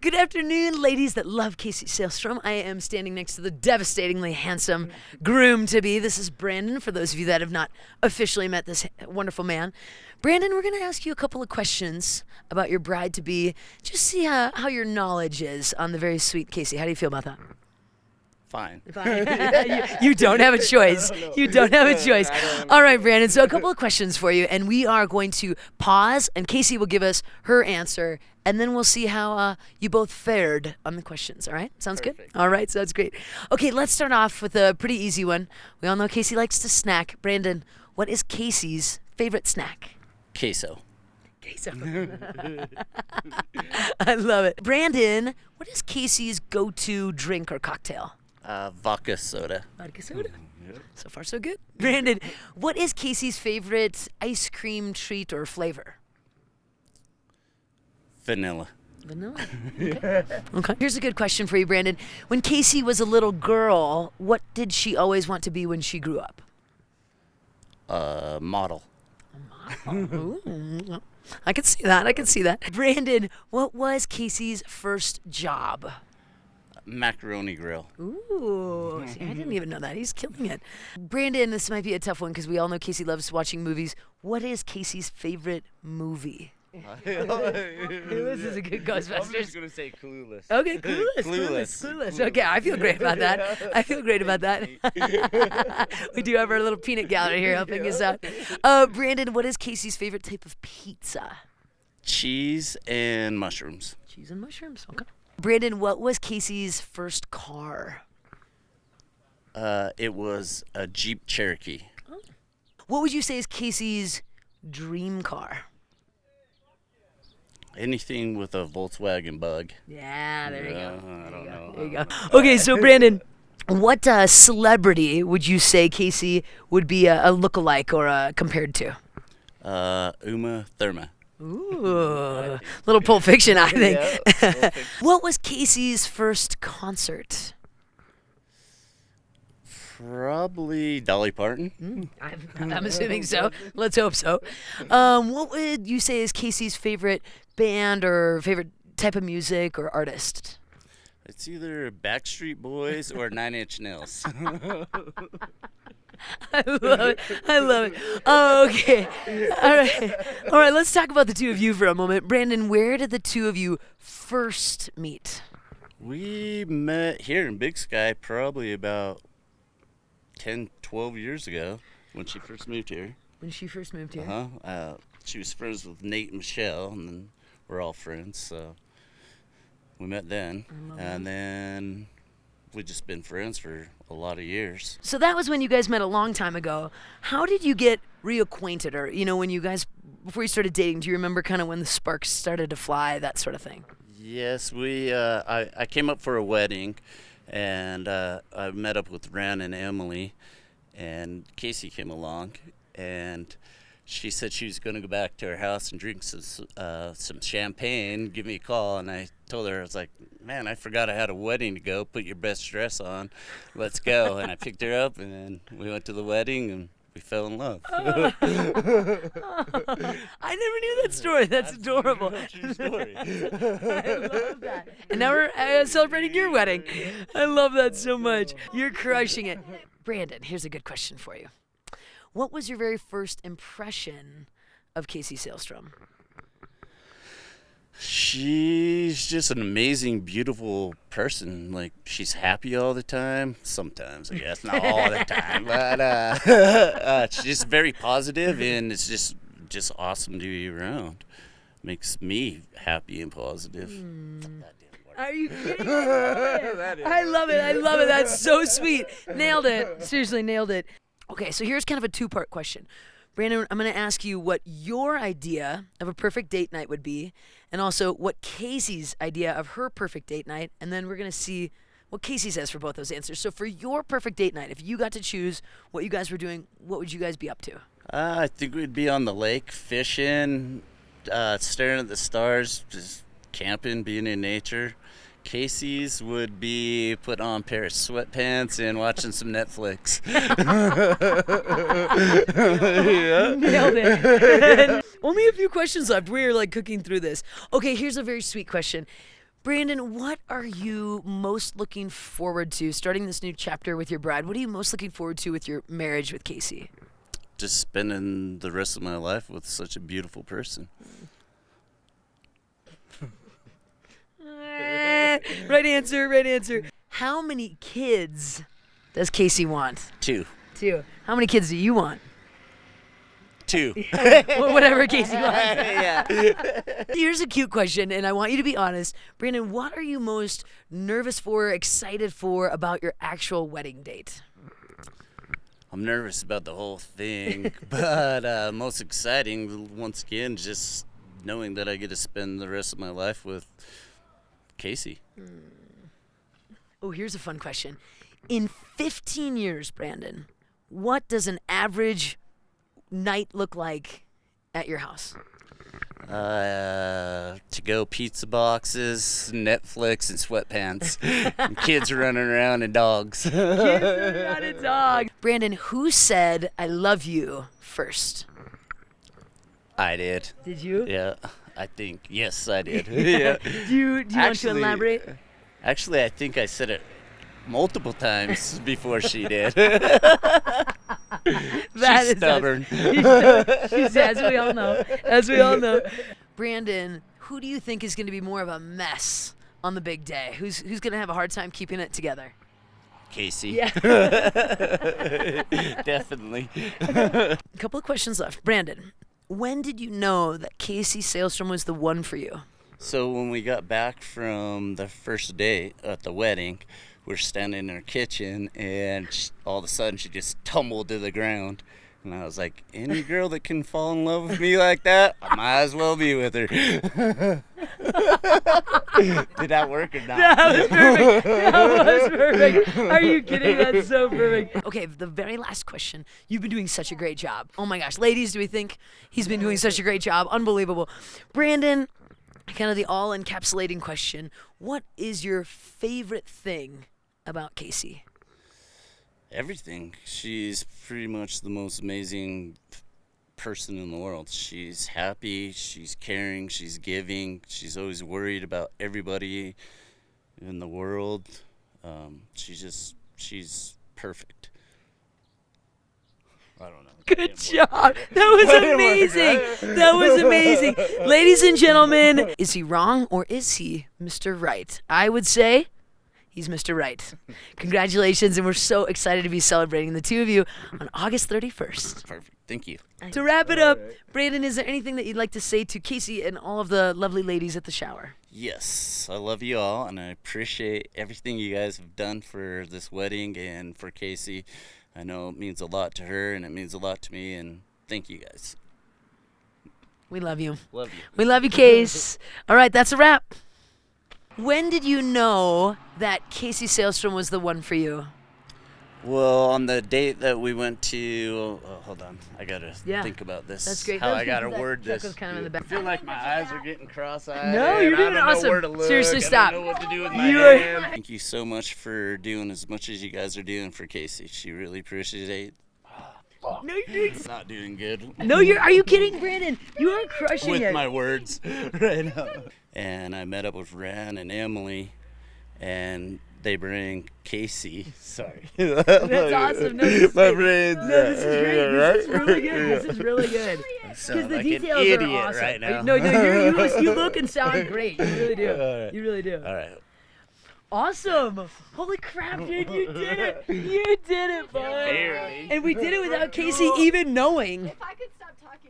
Good afternoon, ladies that love Casey Salestom. I am standing next to the devastatingly handsome groom-to-be. This is Brandon, for those of you that have not officially met this wonderful man. Brandon, we're going to ask you a couple of questions about your bride-to-be. Just see how your knowledge is on the very sweet Casey. How do you feel about that? Fine. You don't have a choice. You don't have a choice. All right, Brandon. So a couple of questions for you, and we are going to pause, and Casey will give us her answer, and then we'll see how you both fared on the questions. All right? Sounds Perfect. good? All right, sounds great. Okay, let's start off with a pretty easy one. We all know Casey likes to snack. Brandon, what is Casey's favorite snack? Queso. Queso. I love it. Brandon, what is Casey's go-to drink or cocktail? Vodka soda. Vodka soda. So far, so good. Brandon, what is Casey's favorite ice cream treat or flavor? Vanilla. Vanilla. Okay. Here's a good question for you, Brandon. When Casey was a little girl, what did she always want to be when she grew up? Model. Ooh. I can see that. I can see that. Brandon, what was Casey's first job? Macaroni grill. Ooh, see, I didn't even know that. He's killing it. Brandon, this might be a tough one because we all know Casey loves watching movies. What is Casey's favorite movie? This is a good Ghostbusters. I'm just gonna say Clueless. Okay, Clueless. Okay, I feel great about that. I feel great about that. We do have our little peanut gallery here helping us out. Brandon, what is Casey's favorite type of pizza? Cheese and mushrooms. Cheese and mushrooms. Okay. Brandon, what was Casey's first car? It was a Jeep Cherokee. Oh. What would you say is Casey's dream car? Anything with a Volkswagen Bug. Yeah, there you go. I don't know. There you go. Okay, so Brandon, what celebrity would you say Casey would be a lookalike or compared to? Uma Thurman. Ooh, little Pulp Fiction, I think. Yeah, What was Casey's first concert? Probably Dolly Parton. I'm assuming so. Let's hope so. What would you say is Casey's favorite band or favorite type of music or artist? It's either Backstreet Boys or Nine Inch Nails. I love it. I love it. Oh, okay. All right. Let's talk about the two of you for a moment. Brandon, where did the two of you first meet? We met here in Big Sky probably about 10, 12 years ago when she first moved here. When she first moved here? Uh-huh. She was friends with Nate and Michelle, and then we're all friends, so we met then. And then we've just been friends for a lot of years. So that was when you guys met a long time ago. How did you get reacquainted? Or, when you guys, before you started dating, do you remember kind of when the sparks started to fly, that sort of thing? Yes, I came up for a wedding, and I met up with Ren and Emily, and Casey came along, and she said she was going to go back to her house and drink some champagne, give me a call, and I told her, I was like, man, I forgot I had a wedding to go. Put your best dress on. Let's go. And I picked her up, and then we went to the wedding, and we fell in love. I never knew that story. That's adorable. True story. I love that. And now we're celebrating your wedding. I love that so much. You're crushing it. Brandon, here's a good question for you. What was your very first impression of Casey Salestom? She's just an amazing, beautiful person. Like, she's happy all the time. Sometimes, I guess, not all the time. But she's just very positive, and it's just awesome to be around. Makes me happy and positive. Are you kidding me? I love it. I love it. That's so sweet. Nailed it. Seriously, nailed it. Okay, so here's kind of a two-part question. Brandon, I'm going to ask you what your idea of a perfect date night would be, and also what Casey's idea of her perfect date night, and then we're going to see what Casey says for both those answers. So for your perfect date night, if you got to choose what you guys were doing, what would you guys be up to? I think we'd be on the lake, fishing, staring at the stars, just camping, being in nature. Casey's would be putting on a pair of sweatpants and watching some Netflix. Yeah. Nailed it. Only a few questions left. We're cooking through this. Okay, here's a very sweet question. Brandon, what are you most looking forward to starting this new chapter with your bride? What are you most looking forward to with your marriage with Casey? Just spending the rest of my life with such a beautiful person. Right answer. How many kids does Casey want? 2. 2. How many kids do you want? 2. Whatever Casey wants. Yeah. Here's a cute question, and I want you to be honest. Brandon, what are you most nervous for, excited for about your actual wedding date? I'm nervous about the whole thing, but most exciting, once again, just knowing that I get to spend the rest of my life with Casey. Oh, here's a fun question. In 15 years, Brandon, what does an average night look like at your house? To-go pizza boxes, Netflix, and sweatpants. And kids running around and dogs. Kids around a dog. Brandon, who said I love you first? I did. Did you? Yeah, I think. Yes, I did. Yeah. Do you want to elaborate? Actually, I think I said it multiple times before she did. She's stubborn. She's, as we all know. Brandon, who do you think is going to be more of a mess on the big day? Who's going to have a hard time keeping it together? Casey. Yeah. Definitely. A couple of questions left. Brandon, when did you know that Casey Salestom was the one for you? So when we got back from the first day at the wedding, we're standing in her kitchen, and all of a sudden she just tumbled to the ground. And I was like, any girl that can fall in love with me like that, I might as well be with her. Did that work or not? That was perfect. Are you kidding? That's so perfect. Okay, the very last question. You've been doing such a great job. Oh my gosh. Ladies, do we think he's been doing such a great job? Unbelievable. Brandon, kind of the all-encapsulating question. What is your favorite thing about Casey? Everything. She's pretty much the most amazing person in the world. She's happy, she's caring, she's giving, she's always worried about everybody in the world. She's perfect. I don't know. Good job. That was amazing. That was amazing. Ladies and gentlemen, is he wrong or is he Mr. Right? I would say he's Mr. Right. Congratulations, and we're so excited to be celebrating the two of you on August 31st. Perfect. Thank you. To wrap it up, Brandon, is there anything that you'd like to say to Casey and all of the lovely ladies at the shower? Yes, I love you all, and I appreciate everything you guys have done for this wedding and for Casey. I know it means a lot to her, and it means a lot to me, and thank you guys. We love you. Love you. We love you, Case. All right, that's a wrap. When did you know that Casey Salestom was the one for you? Well, on the date that we went to, hold on, I gotta think about this. That's great. How I gotta word this. Kind of in the back. I feel like my eyes are getting cross-eyed. No, you're doing I don't awesome. know where to look. Seriously, stop. I don't know what to do with my hand. Thank you so much for doing as much as you guys are doing for Casey. She really appreciates it. No, you're doing. Not doing good. No, you're. Are you kidding, Brandon? You are crushing with it. My words right now. And I met up with Ran and Emily, and they bring Casey. Sorry. That's awesome. No, my brains. No, this is great. This is really good. This is really good. Because the like details an idiot are awesome. right now. No, you look and sound great. You really do. Right. You really do. All right. Awesome. Holy crap, dude. You did it. You did it, bud. Barely. And we did it without Casey even knowing. If I could stop talking.